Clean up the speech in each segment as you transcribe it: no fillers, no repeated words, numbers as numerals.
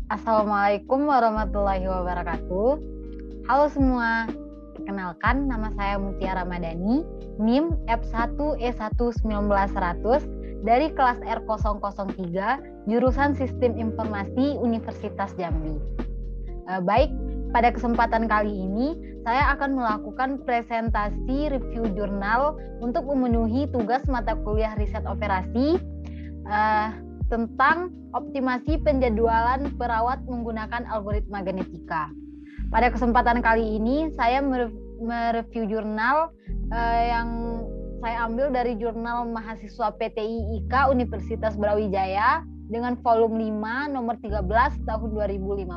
Assalamualaikum warahmatullahi wabarakatuh. Halo semua, perkenalkan nama saya Mutia Ramadhani, NIM F1E1 1900 dari kelas R003, jurusan Sistem Informasi Universitas Jambi. Baik, pada kesempatan kali ini saya akan melakukan presentasi review jurnal untuk memenuhi tugas mata kuliah riset operasi tentang optimasi penjadwalan perawat menggunakan algoritma genetika. Pada kesempatan kali ini saya mereview jurnal yang saya ambil dari jurnal mahasiswa PTI IKA Universitas Brawijaya dengan volume 5 nomor 13 tahun 2015.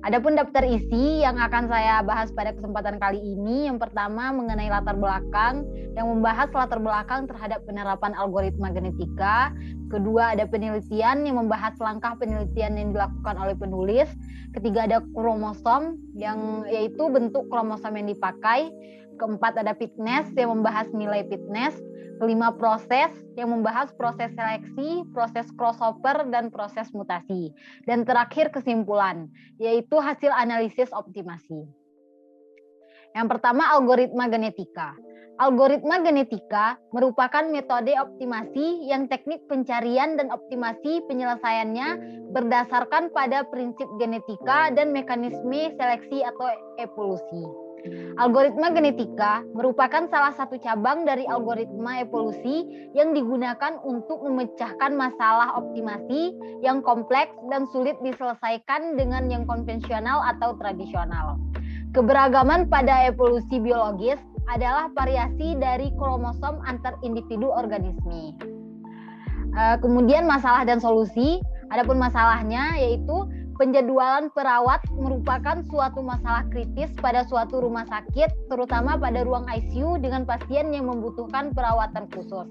Adapun daftar isi yang akan saya bahas pada kesempatan kali ini, yang pertama mengenai latar belakang, yang membahas latar belakang terhadap penerapan algoritma genetika. Kedua, ada penelitian yang membahas langkah penelitian yang dilakukan oleh penulis. Ketiga, ada kromosom, yang yaitu bentuk kromosom yang dipakai. Keempat, ada fitness yang membahas nilai fitness. Kelima, proses yang membahas proses seleksi, proses crossover, dan proses mutasi. Dan terakhir, kesimpulan, yaitu hasil analisis optimasi. Yang pertama, algoritma genetika. Algoritma genetika merupakan metode optimasi yang teknik pencarian dan optimasi penyelesaiannya berdasarkan pada prinsip genetika dan mekanisme seleksi atau evolusi. Algoritma genetika merupakan salah satu cabang dari algoritma evolusi yang digunakan untuk memecahkan masalah optimasi yang kompleks dan sulit diselesaikan dengan yang konvensional atau tradisional. Keberagaman pada evolusi biologis adalah variasi dari kromosom antar individu organisme. Kemudian masalah dan solusi, adapun masalahnya yaitu penjadwalan perawat merupakan suatu masalah kritis pada suatu rumah sakit, terutama pada ruang ICU dengan pasien yang membutuhkan perawatan khusus.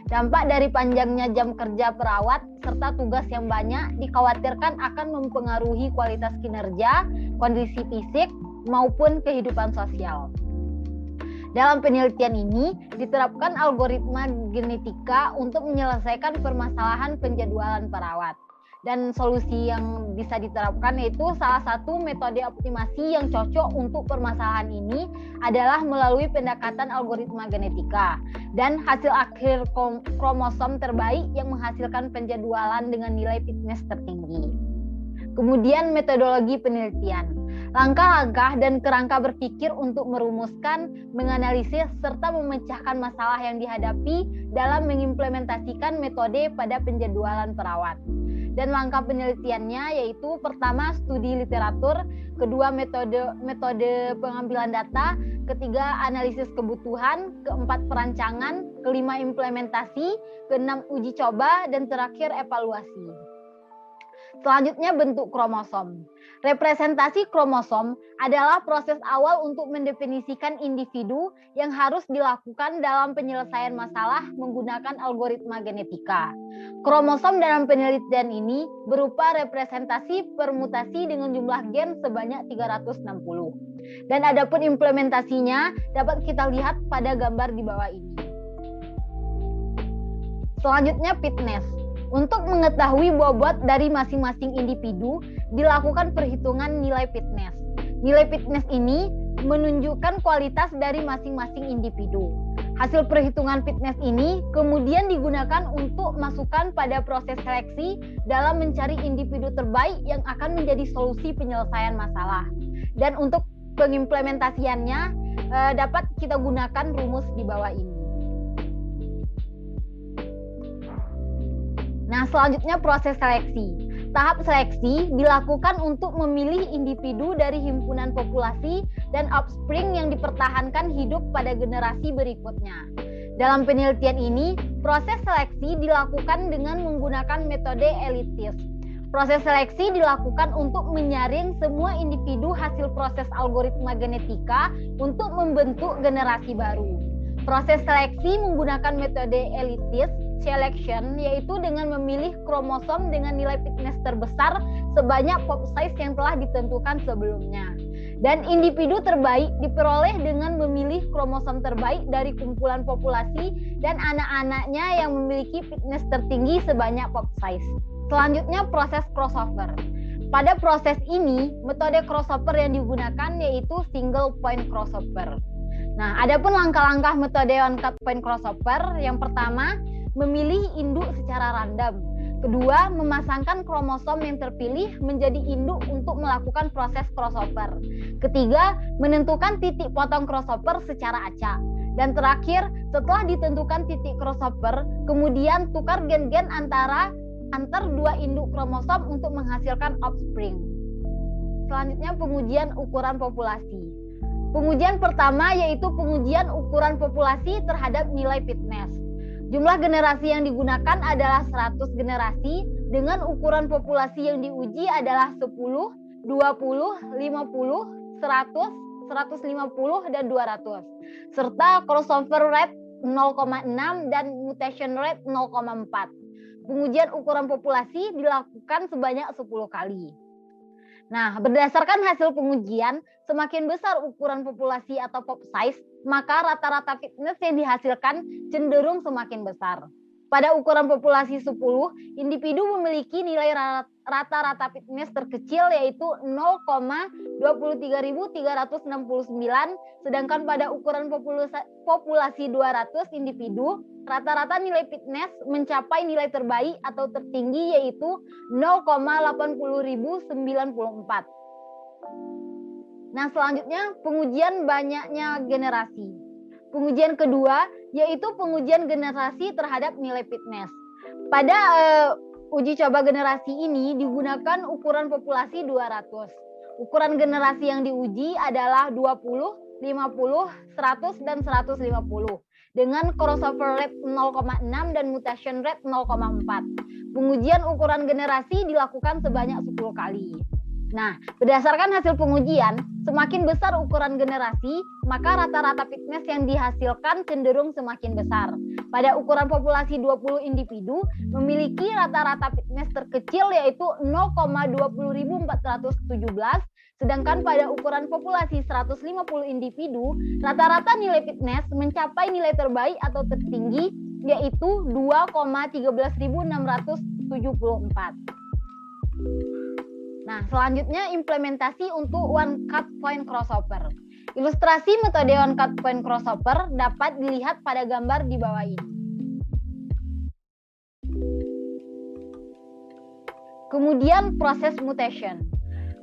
Dampak dari panjangnya jam kerja perawat serta tugas yang banyak dikhawatirkan akan mempengaruhi kualitas kinerja, kondisi fisik, maupun kehidupan sosial. Dalam penelitian ini, diterapkan algoritma genetika untuk menyelesaikan permasalahan penjadwalan perawat. Dan solusi yang bisa diterapkan yaitu salah satu metode optimasi yang cocok untuk permasalahan ini adalah melalui pendekatan algoritma genetika dan hasil akhir kromosom terbaik yang menghasilkan penjadwalan dengan nilai fitness tertinggi. Kemudian metodologi penelitian. Langkah-langkah dan kerangka berpikir untuk merumuskan, menganalisis, serta memecahkan masalah yang dihadapi dalam mengimplementasikan metode pada penjadwalan perawat. Dan langkah penelitiannya yaitu pertama studi literatur, kedua metode pengambilan data, ketiga analisis kebutuhan, keempat perancangan, kelima implementasi, keenam uji coba, dan terakhir evaluasi. Selanjutnya bentuk kromosom. Representasi kromosom adalah proses awal untuk mendefinisikan individu yang harus dilakukan dalam penyelesaian masalah menggunakan algoritma genetika. Kromosom dalam penelitian ini berupa representasi permutasi dengan jumlah gen sebanyak 360. Dan adapun implementasinya dapat kita lihat pada gambar di bawah ini. Selanjutnya fitness. Untuk mengetahui bobot dari masing-masing individu, dilakukan perhitungan nilai fitness. Nilai fitness ini menunjukkan kualitas dari masing-masing individu. Hasil perhitungan fitness ini kemudian digunakan untuk masukan pada proses seleksi dalam mencari individu terbaik yang akan menjadi solusi penyelesaian masalah. Dan untuk pengimplementasiannya dapat kita gunakan rumus di bawah ini. Nah, selanjutnya proses seleksi. Tahap seleksi dilakukan untuk memilih individu dari himpunan populasi dan offspring yang dipertahankan hidup pada generasi berikutnya. Dalam penelitian ini, proses seleksi dilakukan dengan menggunakan metode elitis. Proses seleksi dilakukan untuk menyaring semua individu hasil proses algoritma genetika untuk membentuk generasi baru. Proses seleksi menggunakan metode elitis selection, yaitu dengan memilih kromosom dengan nilai fitness terbesar sebanyak pop size yang telah ditentukan sebelumnya. Dan individu terbaik diperoleh dengan memilih kromosom terbaik dari kumpulan populasi dan anak-anaknya yang memiliki fitness tertinggi sebanyak pop size. Selanjutnya proses crossover. Pada proses ini, metode crossover yang digunakan yaitu single point crossover. Nah, adapun langkah-langkah metode one cut point crossover, yang pertama, memilih induk secara random. Kedua, memasangkan kromosom yang terpilih menjadi induk untuk melakukan proses crossover. Ketiga, menentukan titik potong crossover secara acak. Dan terakhir, setelah ditentukan titik crossover, kemudian tukar gen-gen antar dua induk kromosom untuk menghasilkan offspring. Selanjutnya pengujian ukuran populasi. Pengujian pertama yaitu pengujian ukuran populasi terhadap nilai fitness. Jumlah generasi yang digunakan adalah 100 generasi dengan ukuran populasi yang diuji adalah 10, 20, 50, 100, 150, dan 200. Serta crossover rate 0,6 dan mutation rate 0,4. Pengujian ukuran populasi dilakukan sebanyak 10 kali. Nah, berdasarkan hasil pengujian, semakin besar ukuran populasi atau pop size, maka rata-rata fitness yang dihasilkan cenderung semakin besar. Pada ukuran populasi 10, individu memiliki nilai rata-rata fitness terkecil yaitu 0,23369, sedangkan pada ukuran populasi 200 individu, rata-rata nilai fitness mencapai nilai terbaik atau tertinggi yaitu 0,80094. Nah, selanjutnya pengujian banyaknya generasi. Pengujian kedua yaitu pengujian generasi terhadap nilai fitness. Pada uji coba generasi ini digunakan ukuran populasi 200. Ukuran generasi yang diuji adalah 20, 50, 100, dan 150 dengan crossover rate 0,6 dan mutation rate 0,4. Pengujian ukuran generasi dilakukan sebanyak 10 kali. Nah, berdasarkan hasil pengujian, semakin besar ukuran generasi, maka rata-rata fitness yang dihasilkan cenderung semakin besar. Pada ukuran populasi 20 individu, memiliki rata-rata fitness terkecil yaitu 0,20417, sedangkan pada ukuran populasi 150 individu, rata-rata nilai fitness mencapai nilai terbaik atau tertinggi yaitu 2,13674. Nah, selanjutnya implementasi untuk one cut point crossover. Ilustrasi metode one cut point crossover dapat dilihat pada gambar di bawah ini. Kemudian proses mutation.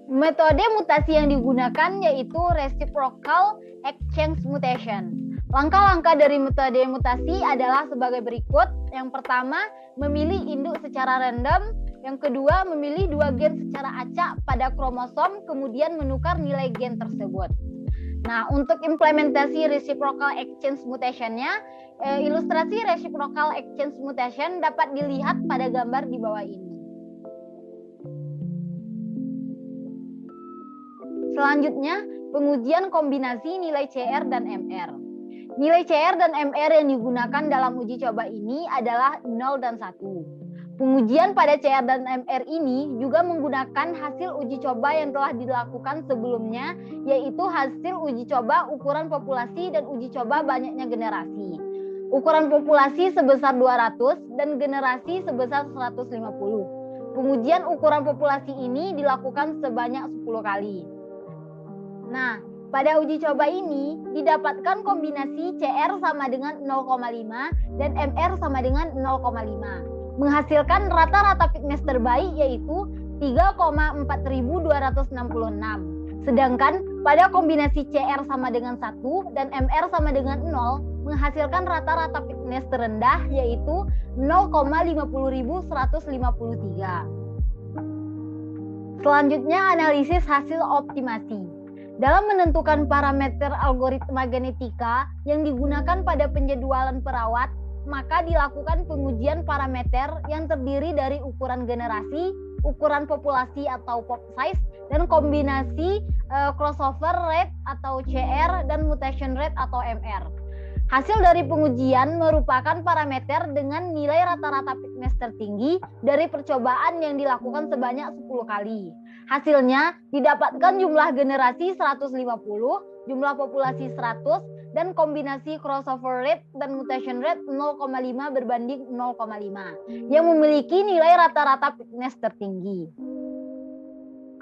Metode mutasi yang digunakan yaitu reciprocal exchange mutation. Langkah-langkah dari metode mutasi adalah sebagai berikut. Yang pertama, memilih induk secara random. Yang kedua, memilih dua gen secara acak pada kromosom, kemudian menukar nilai gen tersebut. Nah, untuk implementasi reciprocal exchange mutation-nya, ilustrasi reciprocal exchange mutation dapat dilihat pada gambar di bawah ini. Selanjutnya, pengujian kombinasi nilai CR dan MR. Nilai CR dan MR yang digunakan dalam uji coba ini adalah 0 dan 1. Pengujian pada CR dan MR ini juga menggunakan hasil uji coba yang telah dilakukan sebelumnya, yaitu hasil uji coba ukuran populasi dan uji coba banyaknya generasi. Ukuran populasi sebesar 200 dan generasi sebesar 150. Pengujian ukuran populasi ini dilakukan sebanyak 10 kali. Nah, pada uji coba ini didapatkan kombinasi CR sama dengan 0,5 dan MR sama dengan 0,5. Menghasilkan rata-rata fitness terbaik yaitu 3,4266. Sedangkan pada kombinasi CR sama dengan 1 dan MR sama dengan 0 menghasilkan rata-rata fitness terendah yaitu 0,50153. Selanjutnya analisis hasil optimasi. Dalam menentukan parameter algoritma genetika yang digunakan pada penjadwalan perawat, maka dilakukan pengujian parameter yang terdiri dari ukuran generasi, ukuran populasi atau pop size, dan kombinasi crossover rate atau CR dan mutation rate atau MR. Hasil dari pengujian merupakan parameter dengan nilai rata-rata fitness tertinggi dari percobaan yang dilakukan sebanyak 10 kali. Hasilnya didapatkan jumlah generasi 150, jumlah populasi 100, dan kombinasi crossover rate dan mutation rate 0,5 berbanding 0,5 yang memiliki nilai rata-rata fitness tertinggi.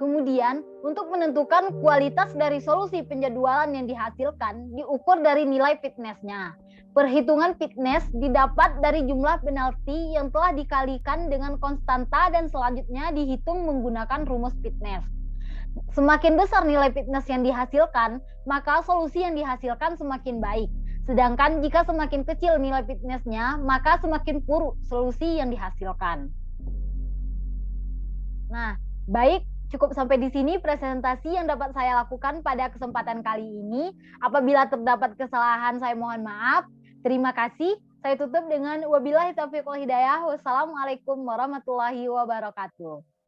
Kemudian, untuk menentukan kualitas dari solusi penjadwalan yang dihasilkan diukur dari nilai fitness-nya. Perhitungan fitness didapat dari jumlah penalti yang telah dikalikan dengan konstanta dan selanjutnya dihitung menggunakan rumus fitness. Semakin besar nilai fitness yang dihasilkan, maka solusi yang dihasilkan semakin baik. Sedangkan jika semakin kecil nilai fitness-nya, maka semakin buruk solusi yang dihasilkan. Nah, baik. Cukup sampai di sini presentasi yang dapat saya lakukan pada kesempatan kali ini. Apabila terdapat kesalahan, saya mohon maaf. Terima kasih. Saya tutup dengan wabillahi taufiq wal hidayah. Wassalamualaikum warahmatullahi wabarakatuh.